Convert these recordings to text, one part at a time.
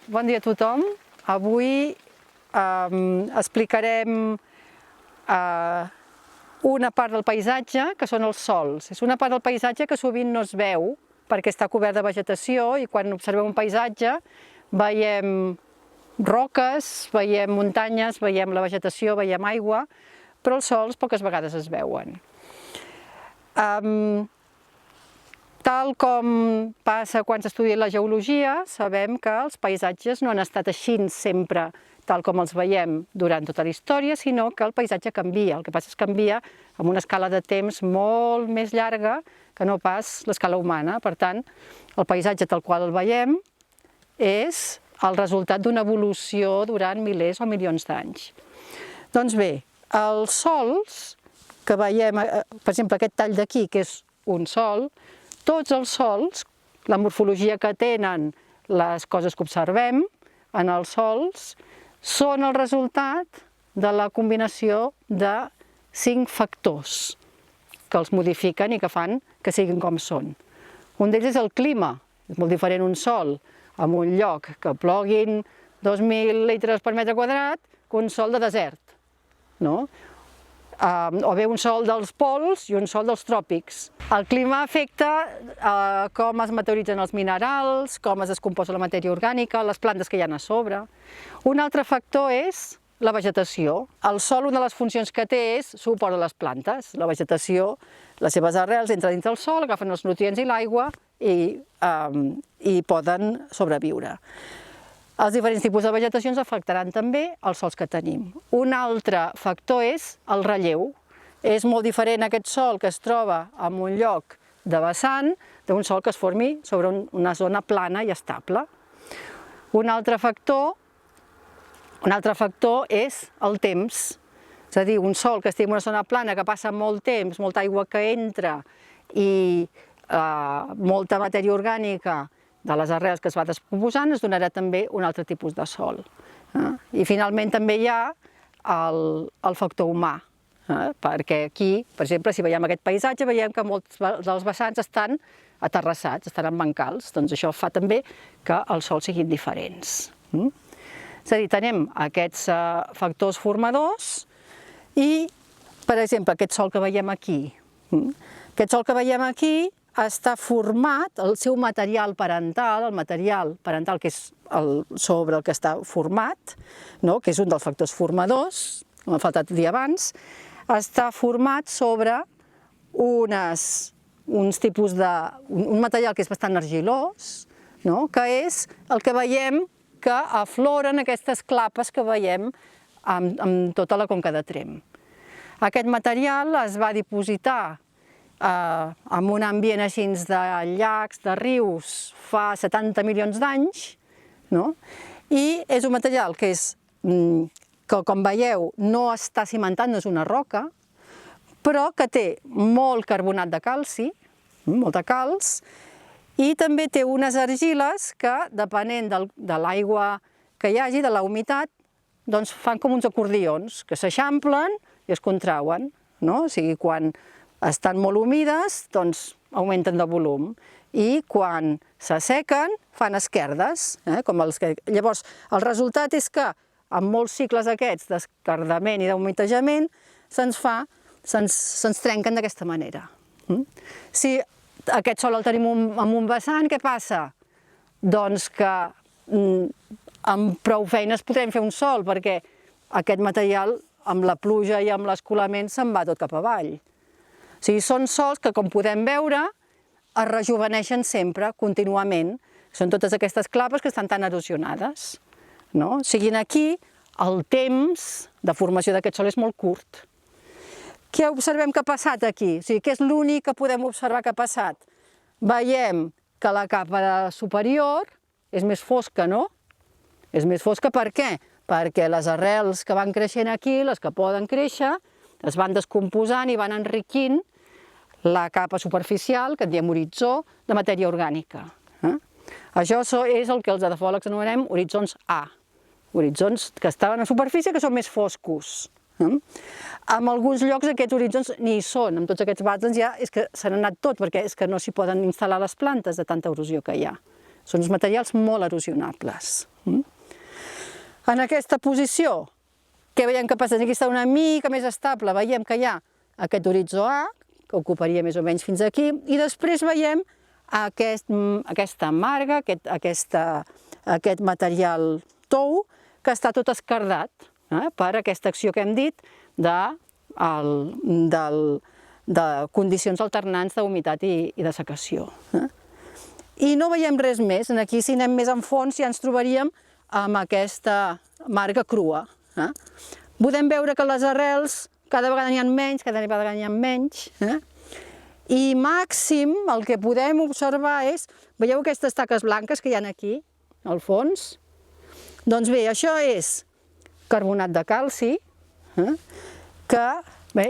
Bon dia a tothom. Avui explicarem una part del paisatge, que són els sòls. És una part del paisatge que sovint no es veu perquè està cobert de vegetació i quan observem un paisatge veiem roques, veiem muntanyes, veiem la vegetació, veiem aigua, però els sòls poques vegades es veuen. Tal com passa quan s'estudia la geologia, sabem que els paisatges no han estat així sempre tal com els veiem durant tota la història, sinó que el paisatge canvia. El que passa és que canvia amb una escala de temps molt més llarga que no pas l'escala humana. Per tant, el paisatge tal qual el veiem és el resultat d'una evolució durant milers o milions d'anys. Doncs bé, els sòls que veiem, per exemple aquest tall d'aquí, que és un sòl, tots els sòls, la morfologia que tenen les coses que observem en els sòls, són el resultat de la combinació de 5 factors que els modifiquen i que fan que siguin com són. Un d'ells és el clima. És molt diferent un sòl en un lloc que ploguin 2.000 litres per metre quadrat que un sòl de desert, no? O bé un sòl dels pols i un sòl dels tròpics. El clima afecta com es meteoritzen els minerals, com es descomposa la matèria orgànica, les plantes que hi ha a sobre. Un altre factor és la vegetació. El sòl, una de les funcions que té és suport a les plantes. La vegetació, les seves arrels entren dins del sòl, agafen els nutrients i l'aigua i poden sobreviure. Els diferents tipus de vegetació ens afectaran també els sòls que tenim. Un altre factor és el relleu. És molt diferent aquest sòl que es troba en un lloc de vessant d'un sòl que es formi sobre una zona plana i estable. Un altre factor és el temps. És a dir, un sòl que estigui en una zona plana, que passa molt temps, molta aigua que entra i molta matèria orgànica de les arrels que es va descomposant, es donarà també un altre tipus de sòl. I finalment també hi ha el factor humà, perquè aquí, per exemple, si veiem aquest paisatge, veiem que molts dels vessants estan aterrassats, estan en bancals, doncs això fa també que els sòls siguin diferents. És a dir, tenim aquests factors formadors i, per exemple, aquest sòl que veiem aquí. Aquest sòl que veiem aquí està format, el seu material parental, que és sobre el que està format, que és un dels factors formadors, m'ha faltat dir abans, està format sobre un material que és bastant argilós, que és el que veiem que afloren aquestes clapes que veiem amb tota la conca de Tremp. Aquest material es va dipositar en un ambient així de llacs, de rius, fa 70 milions d'anys, i és un material que, com veieu, no està cimentat, no és una roca, però que té molt carbonat de calci, molta calç, i també té unes argiles que, depenent de l'aigua que hi hagi, de la humitat, doncs fan com uns acordions, que s'eixamplen i es contrauen. O sigui, quan estan molt humides, doncs augmenten de volum, i quan s'assequen fan esquerdes. Llavors, el resultat és que amb molts cicles aquests d'esquerdament i d'humitejament se'ns trenquen d'aquesta manera. Si aquest sòl el tenim en un vessant, què passa? Doncs que amb prou feines podrem fer un sòl, perquè aquest material amb la pluja i amb l'escolament se'n va tot cap avall. O sigui, són sòls que, com podem veure, es rejoveneixen sempre, contínuament. Són totes aquestes clapes que estan tan erosionades. O sigui, aquí el temps de formació d'aquest sòl és molt curt. Què observem que ha passat aquí? O sigui, què és l'únic que podem observar que ha passat? Veiem que la capa superior és més fosca, no? És més fosca per què? Perquè les arrels que van creixent aquí, les que poden créixer, es van descomposant i van enriquint la capa superficial, que en diem horitzó, de matèria orgànica. Això és el que els edafòlegs anomenem horitzons A, horitzons que estaven a superfície que són més foscos. En alguns llocs aquests horitzons ni hi són, amb tots aquests vàtens ja és que s'han anat tot, perquè és que no s'hi poden instal·lar les plantes de tanta erosió que hi ha. són uns materials molt erosionables. En aquesta posició, què veiem que passa? Aquí està una mica més estable, veiem que hi ha aquest horitzó A, que ocuparia més o menys fins aquí, i després veiem aquesta marga, aquest material tou, que està tot esquerdat per aquesta acció que hem dit de condicions alternants d'humitat i dessecació. I no veiem res més. Aquí, si anem més en fons, ja ens trobaríem amb aquesta marga crua. Podem veure que les arrels cada vegada n'hi ha menys, cada vegada n'hi ha menys, i màxim el que podem observar és, veieu aquestes taques blanques que hi ha aquí, al fons? Doncs bé, això és carbonat de calci, que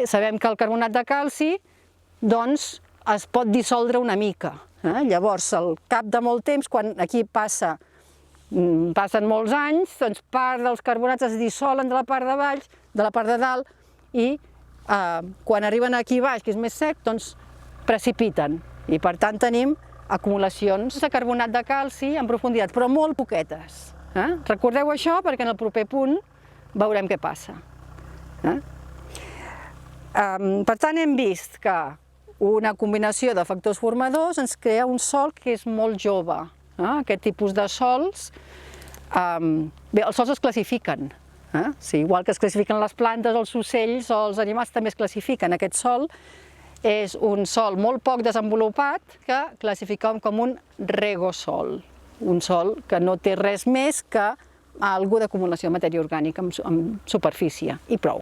sabem que el carbonat de calci es pot dissoldre una mica. Llavors, al cap de molt temps, quan aquí passen molts anys, doncs part dels carbonats es dissolen de la part de baix, de la part de dalt, i quan arriben aquí baix, que és més sec, doncs precipiten. I per tant tenim acumulacions de carbonat de calci en profunditat, però molt poquetes. Recordeu això perquè en el proper punt veurem què passa. Per tant, hem vist que una combinació de factors formadors ens crea un sòl que és molt jove. Aquest tipus de sòls, bé, els sòls es classifiquen. Igual que es classifiquen les plantes, els ocells o els animals també es classifiquen. Aquest sòl és un sòl molt poc desenvolupat que classificem com un regosòl. Un sòl que no té res més que alguna d'acumulació de matèria orgànica en superfície, i prou.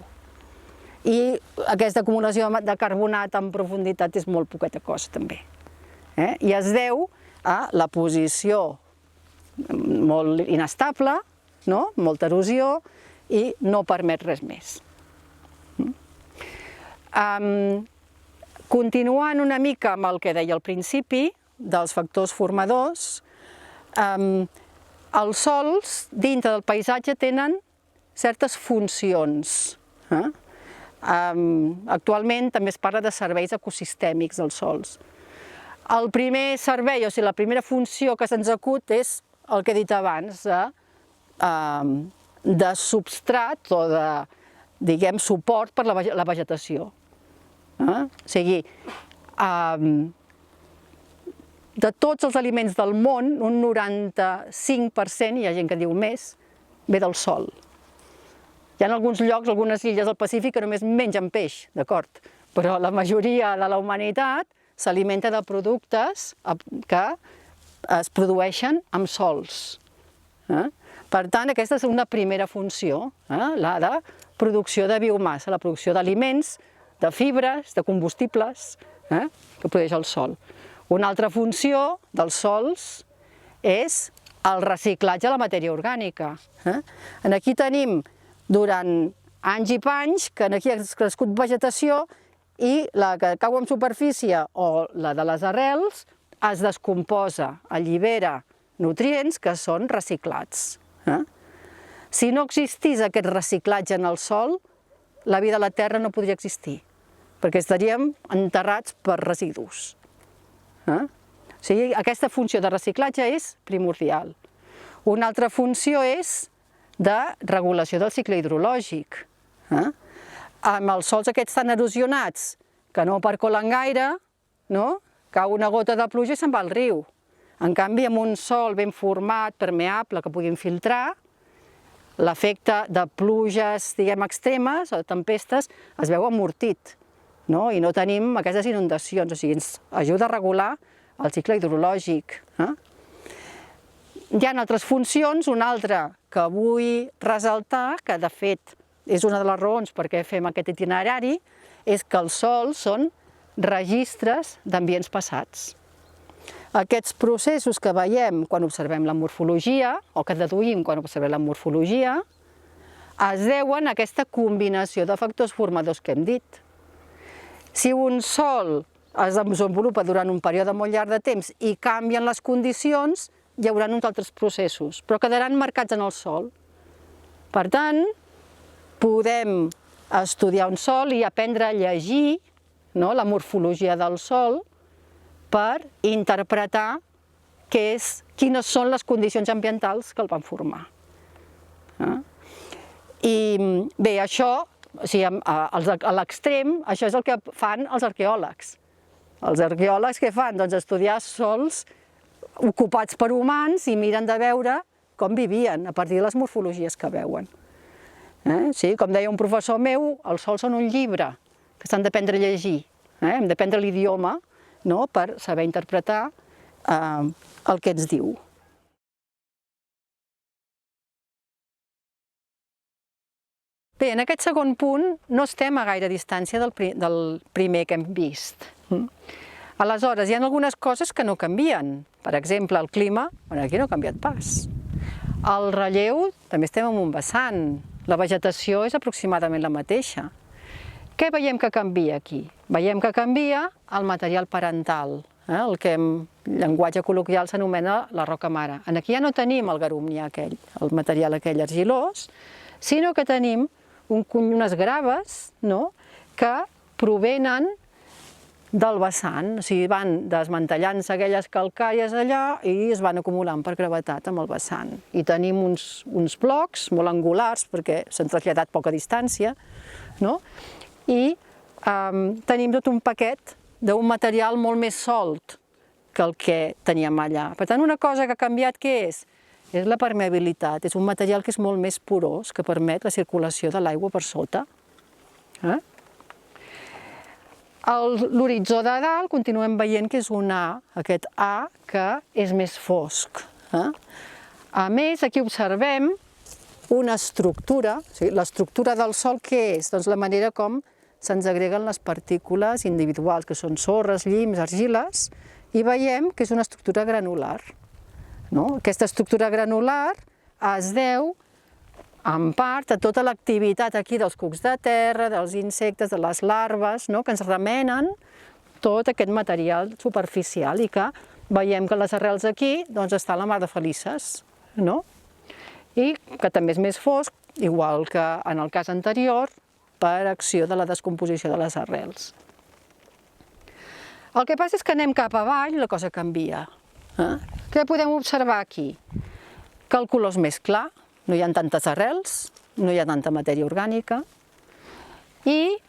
I aquesta acumulació de carbonat en profunditat és molt poqueta cosa, també. I es deu a la posició molt inestable, molta erosió, i no permet res més. Continuant una mica amb el que deia al principi, dels factors formadors, els sòls dintre del paisatge tenen certes funcions. Actualment també es parla de serveis ecosistèmics dels sòls. El primer servei, o sigui, la primera funció que se'ns acut és el que he dit abans, de substrat o de, diguem, suport per la vegetació. O sigui, de tots els aliments del món, un 95%, hi ha gent que diu més, ve del sòl. Hi ha alguns llocs, algunes illes del Pacífic, que només mengen peix, d'acord? Però la majoria de la humanitat s'alimenta de productes que es produeixen amb sòls. Per tant, aquesta és una primera funció, la de producció de biomassa, la producció d'aliments, de fibres, de combustibles, que produeix el sòl. Una altra funció dels sòls és el reciclatge de la matèria orgànica. Aquí tenim, durant anys i panys, que aquí ha crescut vegetació i la que cau en superfície o la de les arrels es descomposa, allibera nutrients que són reciclats. Si no existís aquest reciclatge en el sòl, la vida a la Terra no podria existir, perquè estaríem enterrats per residus. O sigui, aquesta funció de reciclatge és primordial. Una altra funció és de regulació del cicle hidrològic. Amb els sòls aquests tan erosionats, que no percolen gaire, cau una gota de pluja i se'n va al riu. En canvi, amb un sòl ben format, permeable, que pugui infiltrar, l'efecte de pluges, diguem, extremes o de tempestes es veu amortit, i no tenim aquestes inundacions, o sigui, ens ajuda a regular el cicle hidrològic. Hi ha altres funcions, una altra que vull ressaltar, que de fet és una de les raons per què fem aquest itinerari, és que els sòls són registres d'ambients passats. Aquests processos que veiem quan observem la morfologia, o que deduïm quan observem la morfologia, es deuen a aquesta combinació de factors formadors que hem dit. Si un sòl es desenvolupa durant un període molt llarg de temps i canvien les condicions, hi haurà uns altres processos, però quedaran marcats en el sòl. Per tant, podem estudiar un sòl i aprendre a llegir la morfologia del sòl per interpretar quines són les condicions ambientals que el van formar. I bé, això, a l'extrem, això és el que fan els arqueòlegs. Els arqueòlegs què fan? Doncs estudiar sòls ocupats per humans i miren de veure com vivien a partir de les morfologies que veuen. Sí, com deia un professor meu, els sòls són un llibre que s'han d'aprendre a llegir. Hem d'aprendre l'idioma per saber interpretar el que ens diu. Bé, en aquest segon punt no estem a gaire distància del primer que hem vist. Aleshores, hi ha algunes coses que no canvien. Per exemple, el clima, aquí no ha canviat pas. El relleu, també estem en un vessant. La vegetació és aproximadament la mateixa. Què veiem que canvia aquí? Veiem que canvia el material parental, el que en llenguatge col·loquial s'anomena la roca mare. Aquí ja no tenim el garumnià aquell, el material aquell argilós, sinó que tenim unes graves que provenen del vessant, o sigui, van desmantellant-se aquelles calcàries allà i es van acumulant per gravetat amb el vessant. I tenim uns blocs molt angulars, perquè s'han traslladat poca distància, i tenim tot un paquet d'un material molt més solt que el que teníem allà. Per tant, una cosa que ha canviat, què és? És la permeabilitat, és un material que és molt més porós, que permet la circulació de l'aigua per sota. L'horitzó de dalt continuem veient que és un A, aquest A que és més fosc. A més, aquí observem una estructura, l'estructura del sòl què és? Doncs la manera com se'ns agreguen les partícules individuals, que són sorres, llims, argiles, i veiem que és una estructura granular. Aquesta estructura granular es deu, en part, a tota l'activitat aquí dels cucs de terra, dels insectes, de les larves, que ens remenen tot aquest material superficial i que veiem que les arrels aquí estan la mar de felices, i que també és més fosc, igual que en el cas anterior, per acció de la descomposició de les arrels. El que passa és que anem cap avall i la cosa canvia. Què podem observar aquí? Que el color és més clar, no hi ha tantes arrels, no hi ha tanta matèria orgànica, i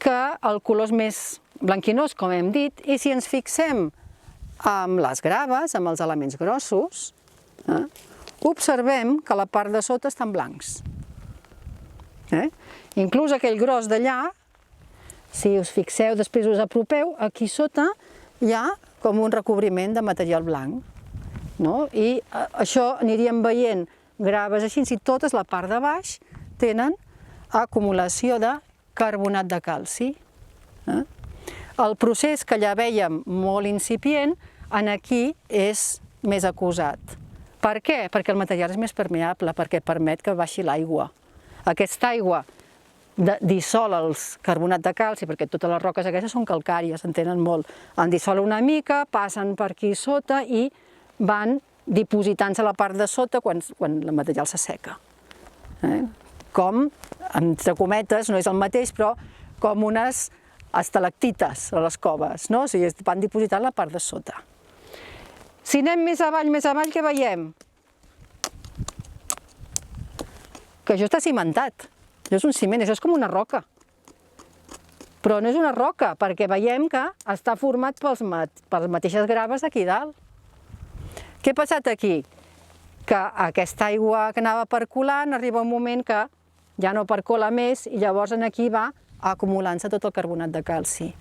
que el color és més blanquinós, com hem dit, i si ens fixem amb les graves, amb els elements grossos, observem que la part de sota estan blancs. Inclús aquell gros d'allà, si us fixeu, després us apropeu, aquí sota hi ha com un recobriment de material blanc. I això aniríem veient graves així, si totes la part de baix tenen acumulació de carbonat de calci. El procés que ja vèiem molt incipient, aquí és més acusat. Per què? Perquè el material és més permeable, perquè permet que baixi l'aigua. Aquesta aigua dissol el carbonat de calci, perquè totes les roques aquestes són calcàries, en tenen molt. En dissol una mica, passen per aquí sota i van dipositant-se a la part de sota quan el material s'asseca. Com, entre cometes, no és el mateix, però com unes estalactites a les coves, o sigui, es van dipositant a la part de sota. Si anem més avall, què veiem? Que això està cimentat. Això és un ciment, això és com una roca. Però no és una roca, perquè veiem que està format per les mateixes graves d'aquí dalt. Què ha passat aquí? Que aquesta aigua que anava percolant arriba un moment que ja no percola més i llavors aquí va acumulant-se tot el carbonat de calci.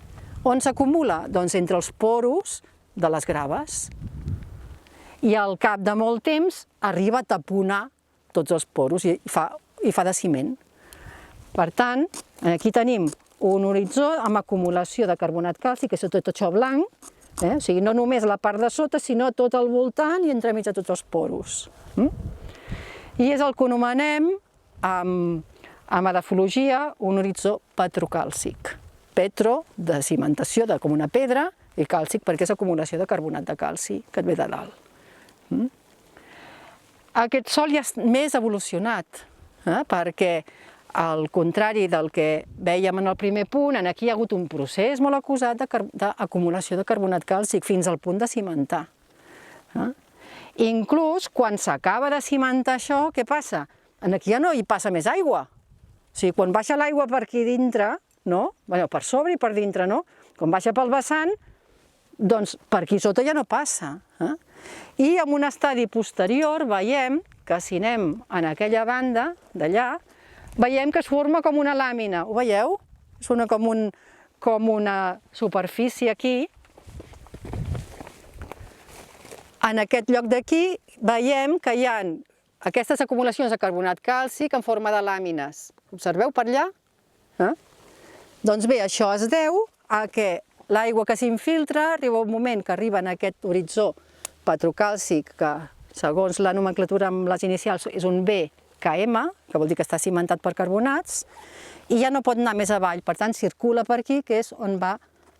On s'acumula? Doncs entre els poros de les graves. I al cap de molt temps arriba a taponar tots els poros i fa de ciment. Per tant, aquí tenim un horitzó amb acumulació de carbonat calci, que és tot això blanc, o sigui, no només la part de sota, sinó tot al voltant i entremig de tots els poros. I és el que anomenem, en edafologia, un horitzó petrocàlcic. Petro, de cimentació, com una pedra, i càlcic perquè és acumulació de carbonat de calci que et ve de dalt. Aquest sòl ja és més evolucionat, perquè al contrari del que vèiem en el primer punt, aquí hi ha hagut un procés molt acusat d'acumulació de carbonat càlcic fins al punt de cimentar. Inclús quan s'acaba de cimentar això, què passa? Aquí ja no hi passa més aigua. O sigui, quan baixa l'aigua per aquí dintre, no? Bé, per sobre i per dintre, no? Quan baixa pel vessant, doncs per aquí sota ja no passa. I en un estadi posterior veiem que si anem en aquella banda d'allà, veiem que es forma com una làmina. Ho veieu? Es forma com una superfície aquí. En aquest lloc d'aquí veiem que hi ha aquestes acumulacions de carbonat càlcic en forma de làmines. Observeu per allà? Doncs bé, això es deu a que l'aigua que s'infiltra arriba un moment que arriba en aquest horitzó petrocàlcic, que segons la nomenclatura amb les inicials és un BKM, que vol dir que està cimentat per carbonats, i ja no pot anar més avall, per tant circula per aquí, que és on va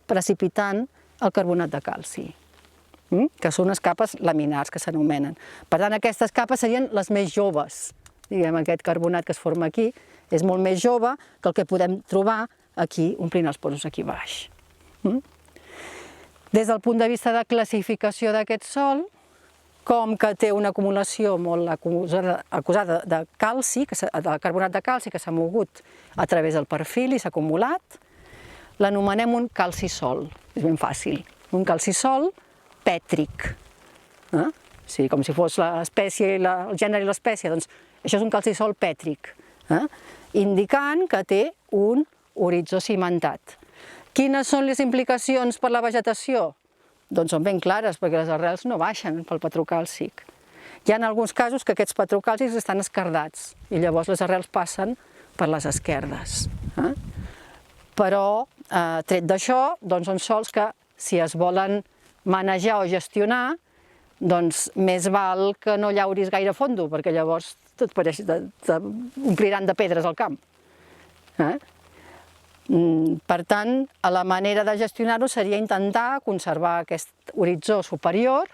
precipitant el carbonat de calci, que són les capes laminars que s'anomenen. Per tant, aquestes capes serien les més joves. Diguem, aquest carbonat que es forma aquí és molt més jove que el que podem trobar aquí, omplint els poros aquí baix. Des del punt de vista de classificació d'aquest sòl, com que té una acumulació molt acusada de calci, de carbonat de calci que s'ha mogut a través del perfil i s'ha acumulat, l'anomenem un calcisol. És ben fàcil. Un calcisol pètric. Sí, com si fos l'espècie, el gènere i l'espècie, doncs això és un calcisol pètric, indicant que té un horitzó cimentat. Quines són les implicacions per la vegetació? Doncs són ben clares, perquè les arrels no baixen pel petrocàlcic. Hi ha alguns casos que aquests petrocàlcics estan esquerdats i llavors les arrels passen per les esquerdes. Però, tret d'això, són sòls que, si es volen manejar o gestionar, doncs més val que no llauris gaire fondo, perquè llavors t'ompliran de pedres al camp. Per tant, la manera de gestionar-ho seria intentar conservar aquest horitzó superior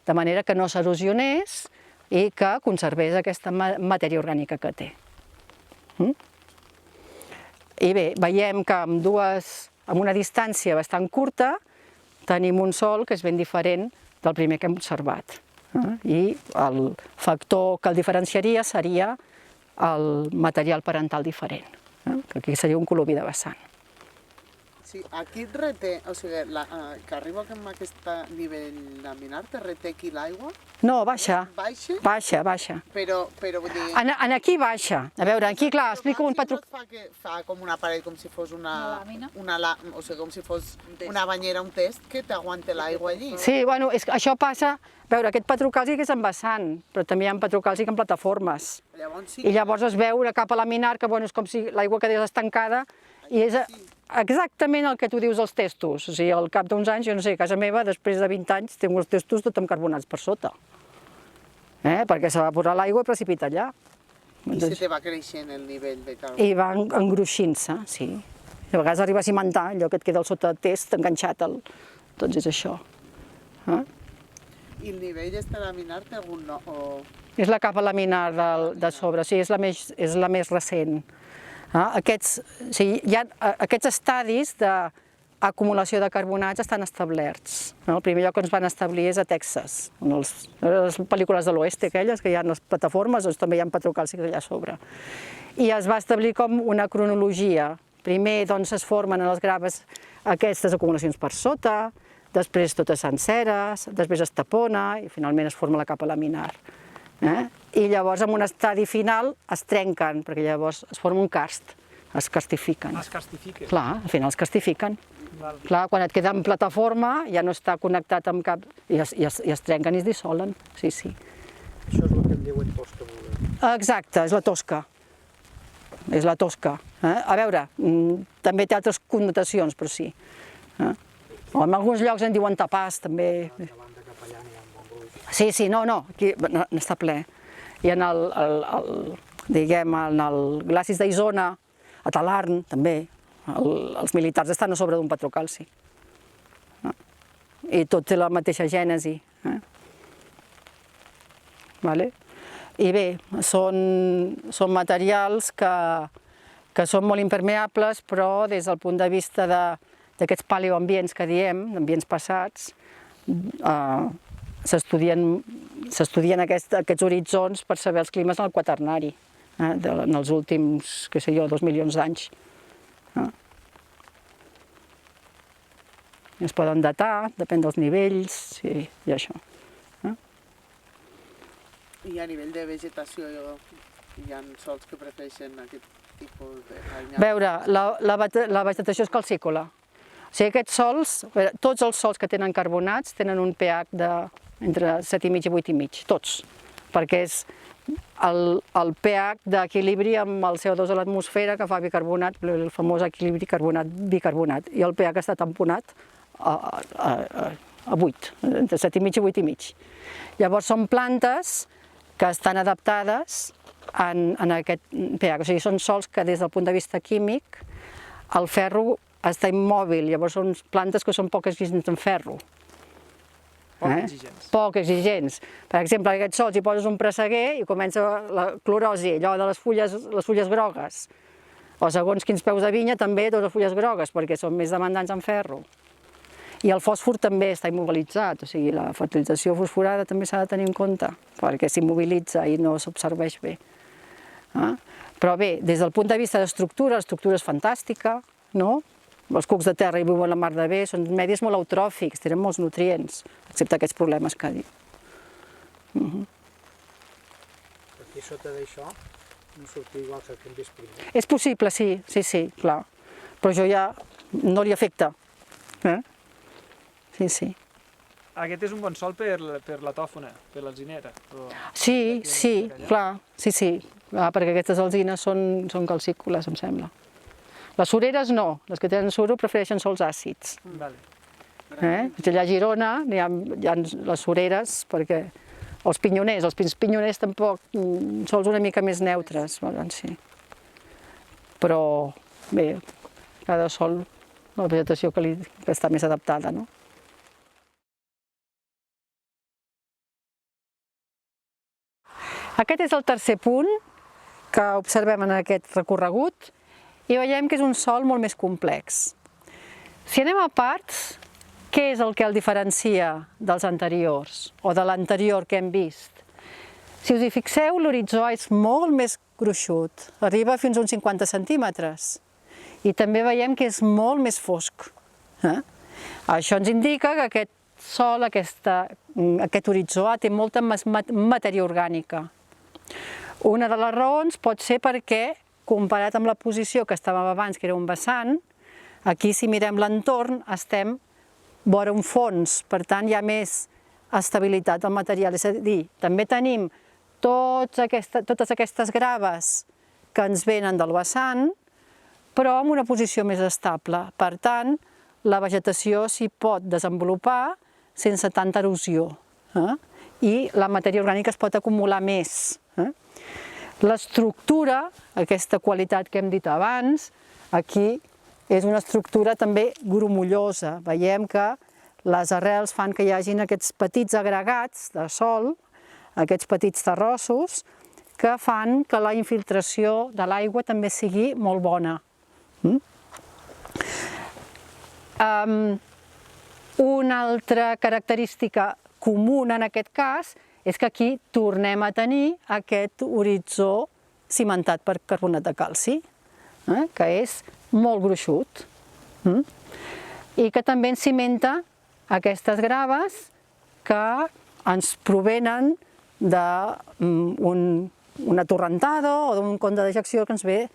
de manera que no s'erosionés i que conservés aquesta matèria orgànica que té. I bé, veiem que amb una distància bastant curta tenim un sòl que és ben diferent del primer que hem observat. I el factor que el diferenciaria seria el material parental diferent, que aquí seria un colobi de vessant. Sí, aquí et reté, o sigui, que arriba amb aquest nivell laminar, te reté aquí l'aigua? No, baixa. Baixa? Baixa. Però vull dir... En aquí baixa. A veure, aquí, clar, explico un patró... Fa com una paret, com si fos una làmina? O sigui, com si fos una banyera, un test, que t'aguante l'aigua allí. Sí, bueno, això passa... A veure, aquest petrocàlcic és en vessant, però també hi ha petrocàlcic en plataformes. I llavors es veu una capa laminar que, bueno, és com si l'aigua quedés estancada i és exactament el que tu dius als testos. O sigui, al cap d'uns anys, jo no sé, a casa meva, després de 20 anys, tinc els testos tot amb carbonats per sota. Perquè se va posar l'aigua i precipita allà. I se te va creixent el nivell de carbonat. I va engruixint-se, sí. A vegades arriba a cimentar, allò que et queda al sota test enganxat, doncs és això. I el nivell d'esta laminar té algun nom? És la capa laminar de sobre, sí, és la més recent. Aquests estadis d'acumulació de carbonats estan establerts. El primer lloc on es van establir és a Texas, en les pel·lícules de l'oest aquelles, que hi ha les plataformes, doncs també hi ha petrocàlcics allà a sobre. I es va establir com una cronologia. Primer es formen a les graves aquestes acumulacions per sota, després totes senceres, després es tapona i finalment es forma la capa laminar. I llavors en un estadi final es trenquen, perquè llavors es forma un karst, es karstifiquen. Es karstifiquen? Clar, al final es karstifiquen. Clar, quan et queda en plataforma ja no està connectat amb cap... i es trenquen i es dissolen, sí. Això és el que en diuen tosca. Exacte, és la tosca. És la tosca. A veure, també té altres connotacions, però sí. O en alguns llocs en diuen tapàs, també. Sí, no, aquí n'està ple. I en el glacis d'Isona, a Talarn, també, els militars estan a sobre d'un petrocàlci. I tot té la mateixa gènesi. I bé, són materials que són molt impermeables, però des del punt de vista d'aquests paleoambients que diem, d'ambients passats, s'estudien s'estudien aquests horitzons per saber els climes en el quaternari, en els últims, 2 milions d'anys. Es poden datar, depèn dels nivells i això. I a nivell de vegetació hi ha sols que prefereixen aquest tipus de A veure, la vegetació és calcícola. O sigui, aquests sòls, tots els sòls que tenen carbonats tenen un pH entre 7,5 i 8,5, tots, perquè és el pH d'equilibri amb el CO2 a l'atmosfera que fa bicarbonat, el famós equilibri carbonat-bicarbonat, i el pH està tamponat a 8, entre 7,5 i 8,5. Llavors són plantes que estan adaptades en aquest pH, o sigui, són sòls que des del punt de vista químic el ferro està immòbil, llavors són plantes que són poc exigents en ferro. Poc exigents. Poc exigents. Per exemple, en aquests sòls hi poses un presseguer i comença la clorosi, allò de les fulles grogues. O segons quins peus de vinya també totes les fulles grogues, perquè són més demandants en ferro. I el fòsfor també està immobilitzat, o sigui, la fertilització fosforada també s'ha de tenir en compte, perquè s'immobilitza i no s'absorbeix bé. Però bé, des del punt de vista d'estructura, l'estructura és fantàstica, no? Els cucs de terra hi viuen la mar de bé, són medis molt eutròfics, tenen molts nutrients, excepte aquests problemes que ha dit. Aquí sota d'això no sortia igual que el que hem vist primer. És possible, sí, clar. Però això ja no li afecta. Sí. Aquest és un bon sòl per la tòfona, per l'alzinera. Sí, clar, sí. Perquè aquestes alzines són calcícoles, em sembla. Les sureres no, les que tenen suro prefereixen sòls àcids. Allà a Girona hi ha les sureres, perquè els pins pinyoners tampoc, sòls una mica més neutres, sí. Però bé, cada sòl, la vegetació que està més adaptada, no? Aquest és el tercer punt que observem en aquest recorregut i veiem que és un sòl molt més complex. Si anem a parts, què és el que el diferencia dels anteriors o de l'anterior que hem vist? Si us hi fixeu, l'horitzó és molt més gruixut, arriba fins a uns 50 centímetres i també veiem que és molt més fosc. Això ens indica que aquest sòl, aquest horitzó té molta matèria orgànica. Una de les raons pot ser perquè, comparat amb la posició que estàvem abans, que era un vessant, aquí si mirem l'entorn estem vora un fons, per tant hi ha més estabilitat del material, és a dir, també tenim totes aquestes graves que ens venen del vessant, però en una posició més estable. Per tant, la vegetació s'hi pot desenvolupar sense tanta erosió i la matèria orgànica es pot acumular més. L'estructura, aquesta qualitat que hem dit abans, aquí és una estructura també grumollosa. Veiem que les arrels fan que hi hagin aquests petits agregats de sòl, aquests petits terrossos, que fan que la infiltració de l'aigua també sigui molt bona. Una altra característica comuna en aquest cas és que aquí tornem a tenir aquest horitzó cimentat per carbonat de calci, que és molt gruixut i que també ens cimenta aquestes graves que ens provenen d'una torrentada o d'un con de dejecció que ens ve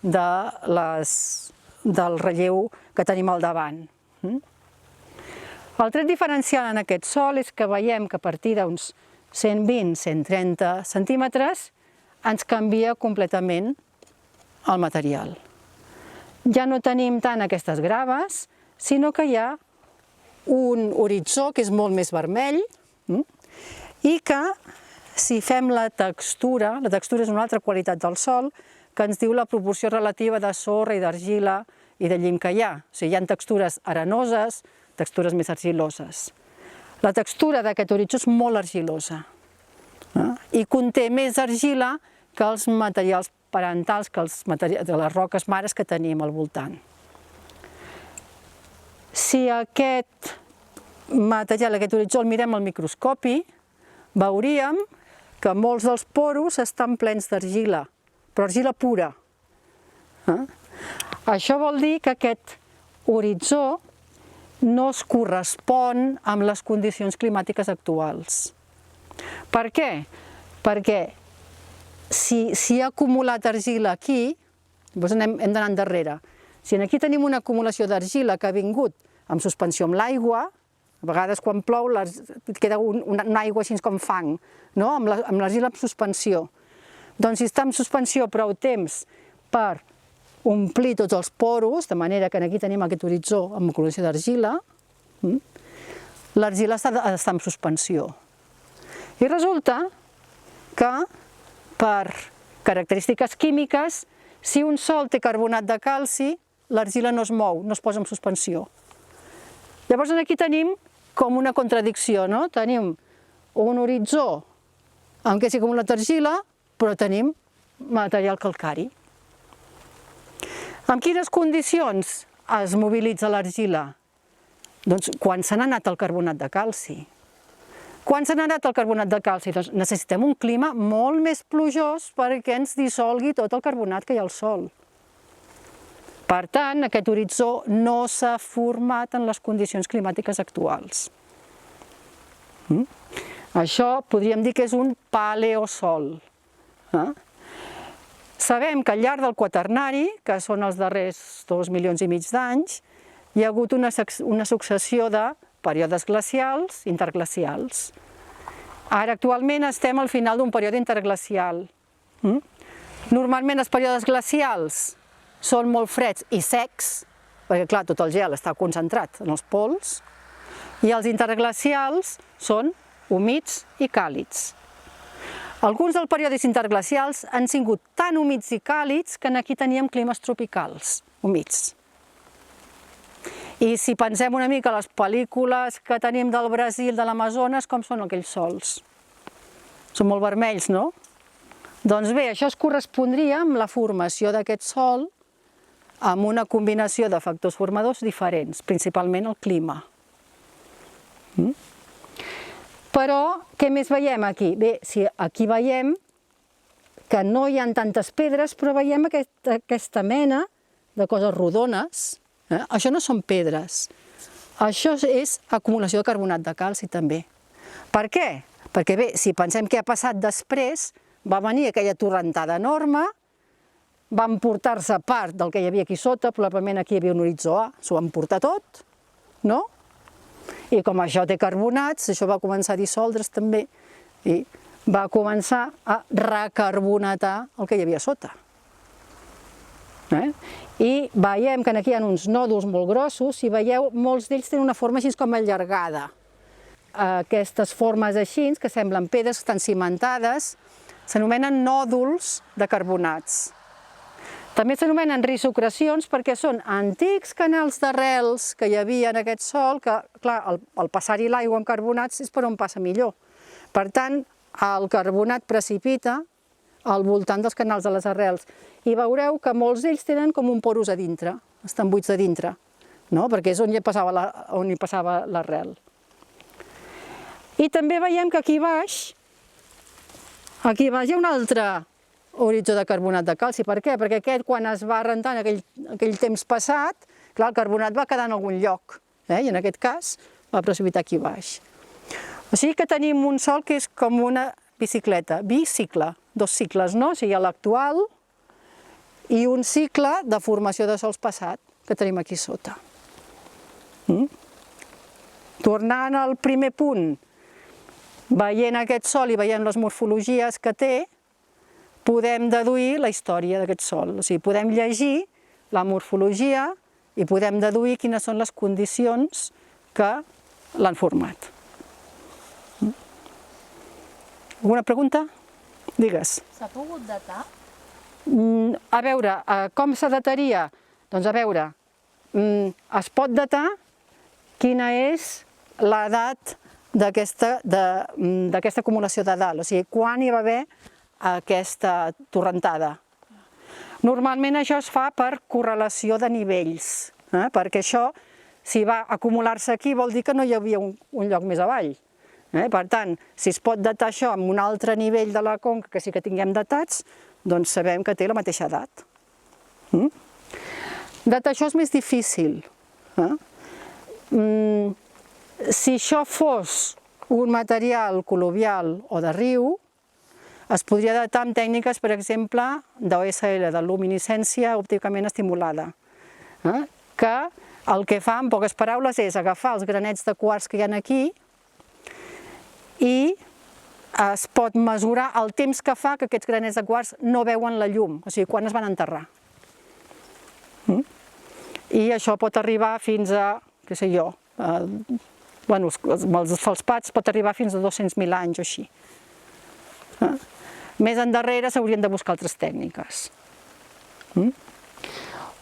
del relleu que tenim al davant. El tret diferencial en aquest sòl és que veiem que a partir d'uns 120-130 centímetres ens canvia completament el material. Ja no tenim tant aquestes graves, sinó que hi ha un horitzó que és molt més vermell i que, si fem la textura és una altra qualitat del sòl que ens diu la proporció relativa de sorra i d'argila i de llim que hi ha. O sigui, hi ha textures arenoses, textures més argiloses. La textura d'aquest horitzó és molt argilosa i conté més argila que els materials parentals, que de les roques mares que tenim al voltant. Si aquest material, aquest horitzó, el mirem al microscopi, veuríem que molts dels poros estan plens d'argila, però argila pura. Això vol dir que aquest horitzó no es correspon amb les condicions climàtiques actuals. Per què? Perquè si hi ha acumulat argila aquí, doncs hem d'anar endarrere. Si aquí tenim una acumulació d'argila que ha vingut en suspensió amb l'aigua, a vegades quan plou queda una aigua així com fang, no? Amb l'argila en suspensió. Doncs si està en suspensió prou temps per omplir tots els poros, de manera que aquí tenim aquest horitzó amb acumulació d'argila, l'argila ha d'estar en suspensió. I resulta que per característiques químiques, si un sòl té carbonat de calci, l'argila no es mou, no es posa en suspensió. Llavors aquí tenim com una contradicció, no? Tenim un horitzó en què s'ha acumulat argila, però tenim material calcari. En quines condicions es mobilitza l'argila? Doncs quan se n'ha anat el carbonat de calci. Quan se n'ha anat el carbonat de calci? Doncs necessitem un clima molt més plujós perquè ens dissolgui tot el carbonat que hi ha al sòl. Per tant, aquest horitzó no s'ha format en les condicions climàtiques actuals. Això podríem dir que és un paleosol. Sabem que al llarg del quaternari, que són els darrers 2,5 milions d'anys, hi ha hagut una successió de períodes glacials, interglacials. Ara actualment estem al final d'un període interglacial. Normalment els períodes glacials són molt freds i secs, perquè clar, tot el gel està concentrat en els pols, i els interglacials són humits i càlids. Alguns dels períodes interglacials han sigut tan humits i càlids que aquí teníem climes tropicals, humits. I si pensem una mica les pel·lícules que tenim del Brasil, de l'Amazones, com són aquells sols? Són molt vermells, no? Doncs bé, això es correspondria amb la formació d'aquest sol amb una combinació de factors formadors diferents, principalment el clima. Però què més veiem aquí? Bé, aquí veiem que no hi ha tantes pedres, però veiem aquesta mena de coses rodones. Això no són pedres, això és acumulació de carbonat de calci també. Per què? Perquè bé, si pensem què ha passat després, va venir aquella torrentada enorme, va emportar-se part del que hi havia aquí sota, probablement aquí hi havia un horitzó A, s'ho va emportar tot, no? I com això té carbonats, això va començar a dissoldre's també, i va començar a recarbonatar el que hi havia sota. I veiem que aquí hi ha uns nòduls molt grossos, si veieu, molts d'ells tenen una forma així com allargada. Aquestes formes així, que semblen pedres, que estan cimentades, s'anomenen nòduls de carbonats. També s'anomenen risocrecions perquè són antics canals d'arrels que hi havia en aquest sòl, que, clar, al passar-hi l'aigua amb carbonats és per on passa millor. Per tant, el carbonat precipita al voltant dels canals de les arrels. I veureu que molts d'ells tenen com un porus a dintre, estan buits a dintre, perquè és on hi passava l'arrel. I també veiem que aquí baix hi ha un altre horitzó de carbonat de calci. Per què? Perquè aquest, quan es va rentar en aquell temps passat, clar, el carbonat va quedar en algun lloc, i en aquest cas va precipitar aquí baix. O sigui que tenim un sòl que és com una bicicleta, bicicle, 2 cicles, no? O sigui, l'actual i un cicle de formació de sòls passat que tenim aquí sota. Tornant al primer punt, veient aquest sòl i veient les morfologies que té, podem deduir la història d'aquest sòl. O sigui, podem llegir la morfologia i podem deduir quines són les condicions que l'han format. Alguna pregunta? Digues. S'ha pogut datar? A veure, com se dataria? Doncs a veure, es pot datar quina és l'edat d'aquesta acumulació de dalt, o sigui, quan hi va haver aquesta torrentada. Normalment això es fa per correlació de nivells, perquè això, si va acumular-se aquí, vol dir que no hi havia un lloc més avall. Per tant, si es pot datar això amb un altre nivell de la conca que sí que tinguem datats, doncs sabem que té la mateixa edat. Datar això és més difícil. Si això fos un material col·luvial o de riu, es podria datar amb tècniques, per exemple, d'OSL, de luminescència òpticament estimulada, que el que fa, en poques paraules, és agafar els granets de quars que hi ha aquí i es pot mesurar el temps que fa que aquests granets de quars no veuen la llum, o sigui, quan es van enterrar. I això pot arribar fins a, què sé jo, bueno, els felspats pot arribar fins a 200.000 anys o així. Més endarrere s'haurien de buscar altres tècniques.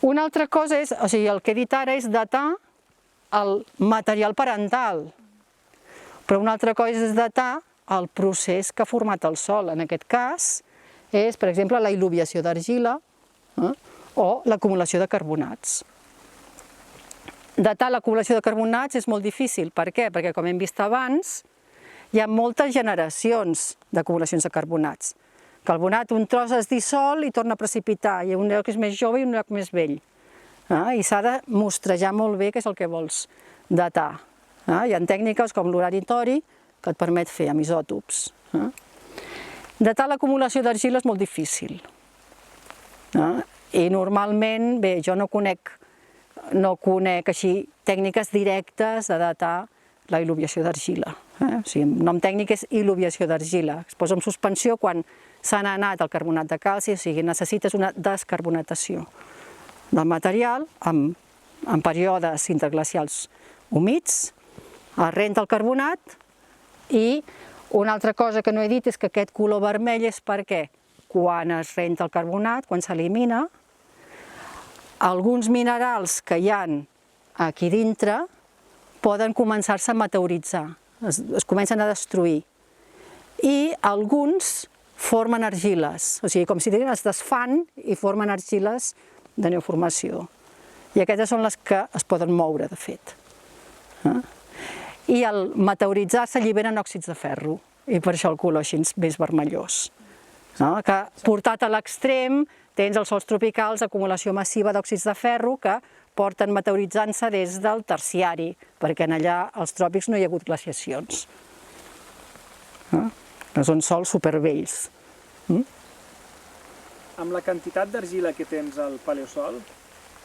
Una altra cosa és, o sigui, el que he dit ara és datar el material parental, però una altra cosa és datar el procés que ha format el sòl. En aquest cas és, per exemple, la il·luviació d'argila o l'acumulació de carbonats. Datar l'acumulació de carbonats és molt difícil. Per què? Perquè, com hem vist abans, hi ha moltes generacions d'acumulacions de carbonats. Carbonat, un tros es dissol i torna a precipitar. Hi ha un lloc que és més jove i un lloc més vell. I s'ha de mostrejar molt bé què és el que vols datar. Hi ha tècniques com l'urani-tori que et permet fer amb isòtops. Datar l'acumulació d'argila és molt difícil. I normalment, bé, jo no conec així tècniques directes de datar la il·luviació d'argila. O sigui, el nom tècnic és il·luviació d'argila. Es posa en suspensió quan s'ha anat el carbonat de calci, o sigui, necessites una descarbonatació del material en períodes interglacials humits, es renta el carbonat i una altra cosa que no he dit és que aquest color vermell és perquè quan es renta el carbonat, quan s'elimina, alguns minerals que hi ha aquí dintre poden començar-se a meteoritzar, es comencen a destruir. I alguns formen argiles, o sigui, com si es desfan i formen argiles de neoformació. I aquestes són les que es poden moure, de fet. I al meteoritzar s'alliberen òxids de ferro, i per això el color així més vermellós. Que portat a l'extrem tens els sòls tropicals d'acumulació massiva d'òxids de ferro que porten meteoritzant-se des del terciari, perquè allà als tròpics no hi ha hagut glaciacions. Són sòls supervells. Amb la quantitat d'argila que tens al paleosol,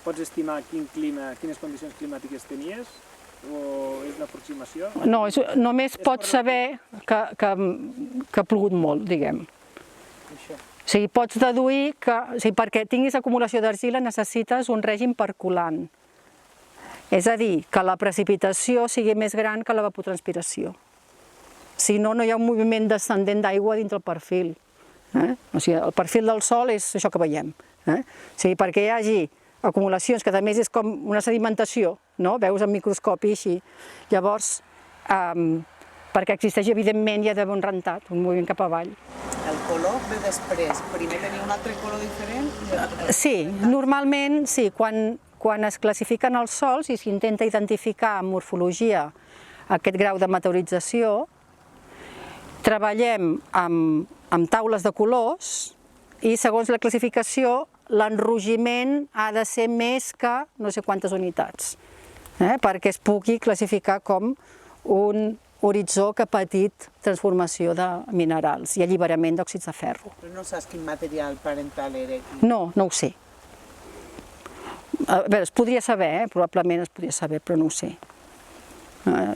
pots estimar quines condicions climàtiques tenies? O és una aproximació? No, només pots saber que ha plogut molt, diguem. O sigui, pots deduir que, perquè tinguis acumulació d'argila necessites un règim percolant. És a dir, que la precipitació sigui més gran que l'evapotranspiració. Si no, no hi ha un moviment descendent d'aigua dintre el perfil. O sigui, el perfil del sòl és això que veiem. O sigui, perquè hi hagi acumulacions, que a més és com una sedimentació, no? Veus en microscopi així. Llavors, perquè existeix, evidentment, hi ha d'haver un rentat, un moviment cap avall. El color ve després. Primer tenia un altre color diferent? Sí, normalment, sí. Quan es classifiquen els sòls i s'intenta identificar amb morfologia aquest grau de meteorització, treballem amb taules de colors i, segons la classificació, l'enrogiment ha de ser més que no sé quantes unitats, perquè es pugui classificar com un horitzó que ha patit transformació de minerals i alliberament d'òxids de ferro. Però no saps quin material parental era aquí? No, no ho sé. A veure, es podria saber, probablement es podria saber, però no ho sé.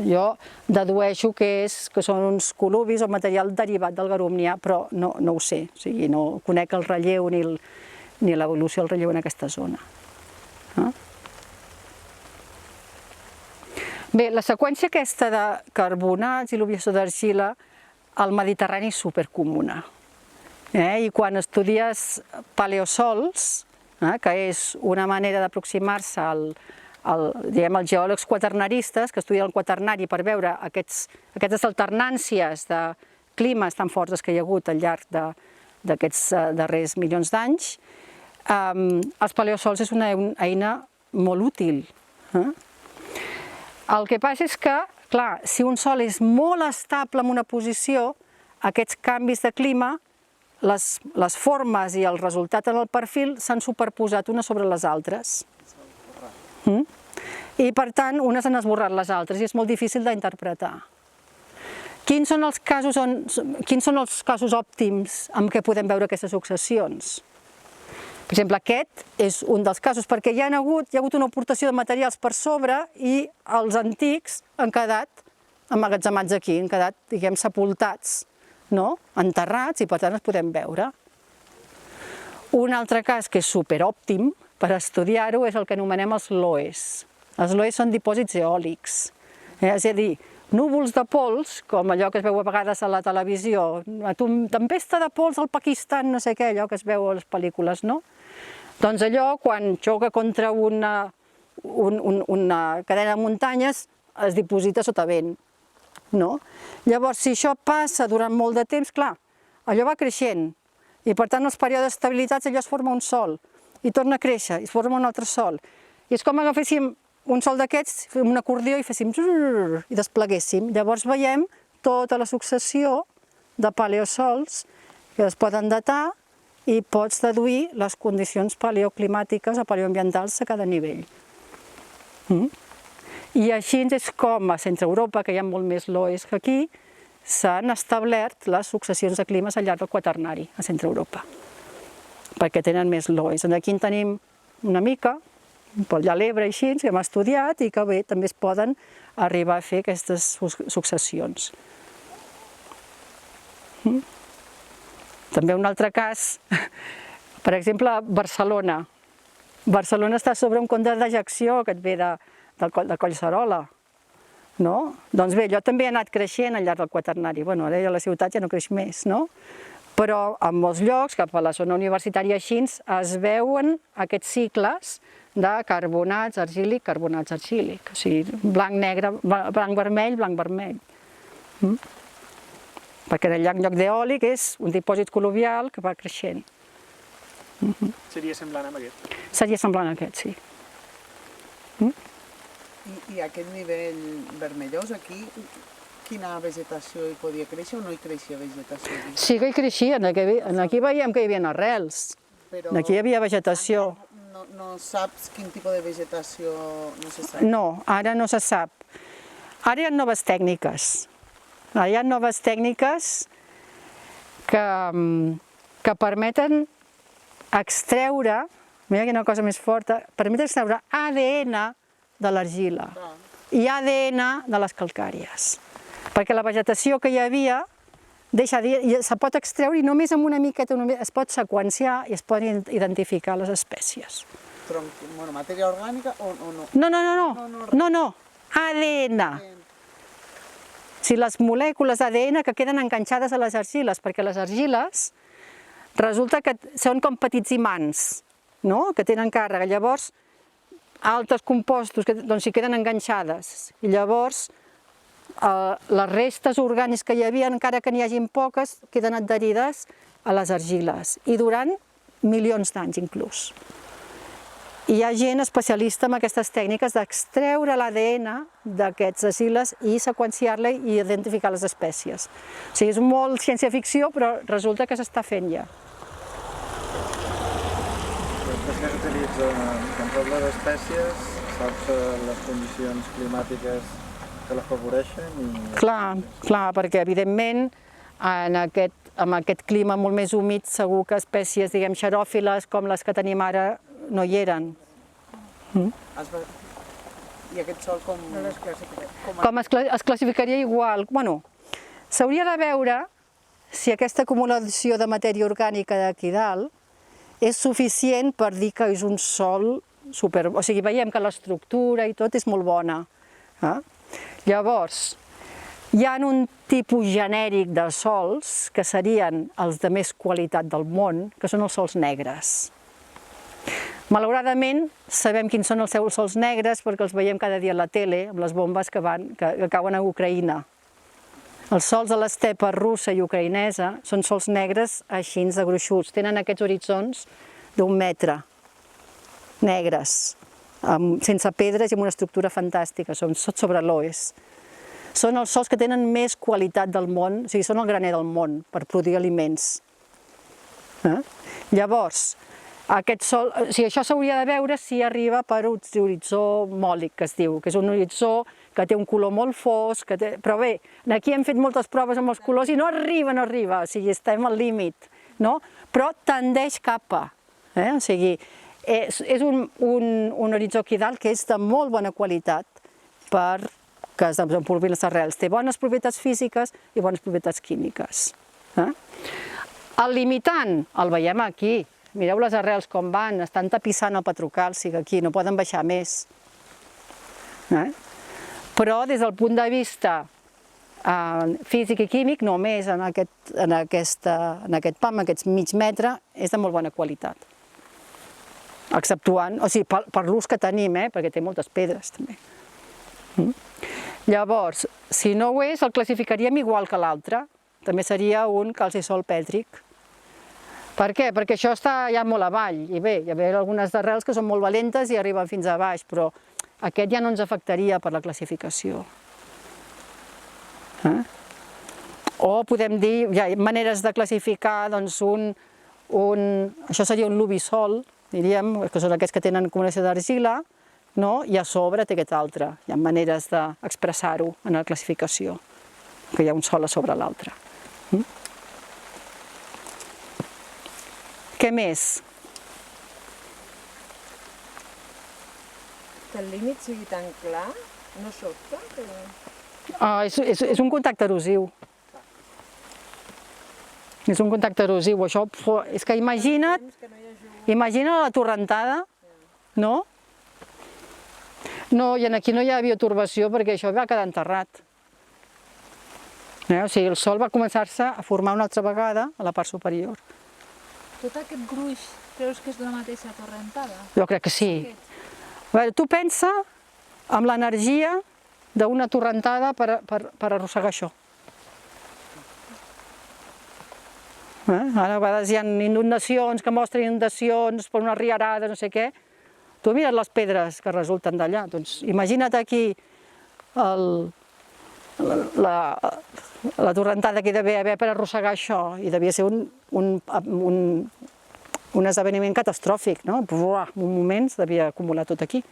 Jo dedueixo que són uns col·luvis o material derivat del garumnià, però no ho sé. O sigui, no conec el relleu ni l'evolució del relleu en aquesta zona. Bé, la seqüència aquesta de carbonats i il·luviació d'argila al Mediterrani és supercomuna. I quan estudies paleosols, que és una manera d'aproximar-se als geòlegs quaternaristes, que estudien el quaternari per veure aquestes alternàncies de climes tan fortes que hi ha hagut al llarg d'aquests darrers milions d'anys, els paleosols és una eina molt útil. El que passa és que Clar, si un sòl és molt estable en una posició, aquests canvis de clima, les formes i el resultat en el perfil s'han superposat unes sobre les altres. I per tant, unes han esborrat les altres i és molt difícil d'interpretar. Quins són els casos òptims en què podem veure aquestes successions? Per exemple, aquest és un dels casos, perquè hi ha hagut una aportació de materials per sobre i els antics han quedat emmagatzemats aquí, han quedat, diguem, sepultats, no? Enterrats, i per tant els podem veure. Un altre cas que és superòptim per estudiar-ho és el que anomenem els loes. Els loes són dipòsits eòlics, és a dir, núvols de pols, com allò que es veu a vegades a la televisió, tempesta de pols al Pakistan, no sé què, allò que es veu a les pel·lícules, no? Doncs allò, quan xoca contra una cadena de muntanyes, es diposita sota vent, no? Llavors, si això passa durant molt de temps, clar, allò va creixent, i per tant, els períodes d'estabilitat, allò es forma un sol, i torna a créixer, i es forma un altre sol. I és com agaféssim un sol d'aquests, fem un acordió i féssim i despleguéssim. Llavors veiem tota la successió de paleosols que es poden datar i pots deduir les condicions paleoclimàtiques o paleoambientals a cada nivell. I així és com a Centre Europa, que hi ha molt més loes que aquí, s'han establert les successions de climes al llarg del quaternari a Centre Europa, perquè tenen més loes. Aquí en tenim una mica, pel llac l'Ebre i així, que hem estudiat i que bé, també es poden arribar a fer aquestes successions. També un altre cas, per exemple, Barcelona. Barcelona està sobre un con de dejecció que et ve de Collserola, no? Doncs bé, allò també ha anat creixent al llarg del quaternari. Bueno, ara ja la ciutat ja no creix més, no? Però en molts llocs, cap a la zona universitària així, es veuen aquests cicles de carbonats argílic, carbonats argílic, o sigui, blanc-negre, blanc-vermell, blanc-vermell. Perquè en lloc d'eòlic és un dipòsit col·luvial que va creixent. Seria semblant a aquest? Seria semblant a aquest, sí. I aquest nivell vermellós aquí, quina vegetació hi podia créixer o no hi creixia vegetació? Sí que hi creixia, aquí veiem que hi havia arrels, aquí hi havia vegetació. No saps quin tipus de vegetació no se sap? No, ara no se sap. Ara hi ha noves tècniques. Hi ha noves tècniques que permeten extreure, mira quina cosa més forta, permeten extreure ADN de l'argila i ADN de les calcàries. Perquè la vegetació que hi havia se pot extreure i només amb una miqueta es pot seqüenciar i es poden identificar les espècies. Però, matèria orgànica o no? No, ADN. O sigui, les molècules d'ADN que queden enganxades a les argiles, perquè les argiles resulta que són com petits imants, no? Que tenen càrrega. Llavors, altres compostos s'hi queden enganxades. I llavors, les restes orgàniques que hi havia, encara que n'hi hagin poques, queden adherides a les argiles i durant milions d'anys inclús. Hi ha gent especialista en aquestes tècniques d'extreure l'ADN d'aquests argiles i seqüenciar-la i identificar les espècies. O sigui, és molt ciència-ficció, però resulta que s'està fent ja. Després que s'utilitza control de les espècies, saps les condicions climàtiques que l'afavoreixen? Clar, perquè evidentment amb aquest clima molt més humit segur que espècies, diguem, xeròfiles com les que tenim ara no hi eren. I aquest sol com es classificaria? Com es classificaria igual? Bueno, s'hauria de veure si aquesta acumulació de matèria orgànica d'aquí dalt és suficient per dir que és un sol super... O sigui, veiem que l'estructura i tot és molt bona. Llavors, hi ha un tipus genèric de sols que serien els de més qualitat del món, que són els sols negres. Malauradament, sabem quins són els seus sols negres perquè els veiem cada dia a la tele, amb les bombes que cauen a Ucraïna. Els sols de l'estepa russa i ucraïnesa són sols negres així de gruixuts. Tenen aquests horitzons d'1 metre, negres, sense pedres i amb una estructura fantàstica, són sobre loes. són els sols que tenen més qualitat del món, o sigui, són el graner del món per produir aliments. Llavors, aquest sol, o sigui, això s'hauria de veure si arriba per horitzó mòlic, que es diu, que és un horitzó que té un color molt fosc, però bé, aquí hem fet moltes proves amb els colors i no arriba, o sigui, estem al límit, no? Però tendeix cap a, o sigui, és un horitzó aquí dalt que és de molt bona qualitat perquè es desenvolupin les arrels. Té bones propietats físiques i bones propietats químiques. El limitant el veiem aquí. Mireu les arrels com van, estan tapissant el petrocàlcic aquí, no poden baixar més. Però des del punt de vista físic i químic, només en aquest pam, aquest mig metre, és de molt bona qualitat. Exceptuant, o sigui, per l'ús que tenim, perquè té moltes pedres també. Llavors, si no ho és, el classificaríem igual que l'altre. També seria un calcisol pètric. Per què? Perquè això està ja molt avall, i bé, hi ha algunes arrels que són molt valentes i arriben fins a baix, però aquest ja no ens afectaria per la classificació. O podem dir, hi ha maneres de classificar, doncs això seria un lubisol, diríem, que són aquests que tenen acumulació d'argila, i a sobre té aquest altre. Hi ha maneres d'expressar-ho en la classificació, que hi ha un sol a sobre l'altre. Què més? Que el límit sigui tan clar, no sobta? És un contacte erosiu. És un contacte erosiu. Això és que imagina't la torrentada, no? No, i aquí no hi ha bioturbació perquè això va quedar enterrat. O sigui, el sol va començar-se a formar una altra vegada a la part superior. Tot aquest gruix creus que és de la mateixa torrentada? Jo crec que sí. A veure, tu pensa amb l'energia d'una torrentada per arrossegar això. Ara a vegades hi ha inundacions que mostren inundacions per una riarada, no sé què. Tu mires les pedres que resulten d'allà, doncs imagina't aquí la torrentada que hi devia haver per arrossegar això, i devia ser un esdeveniment catastròfic, no? En un moment devia acumular tot aquí.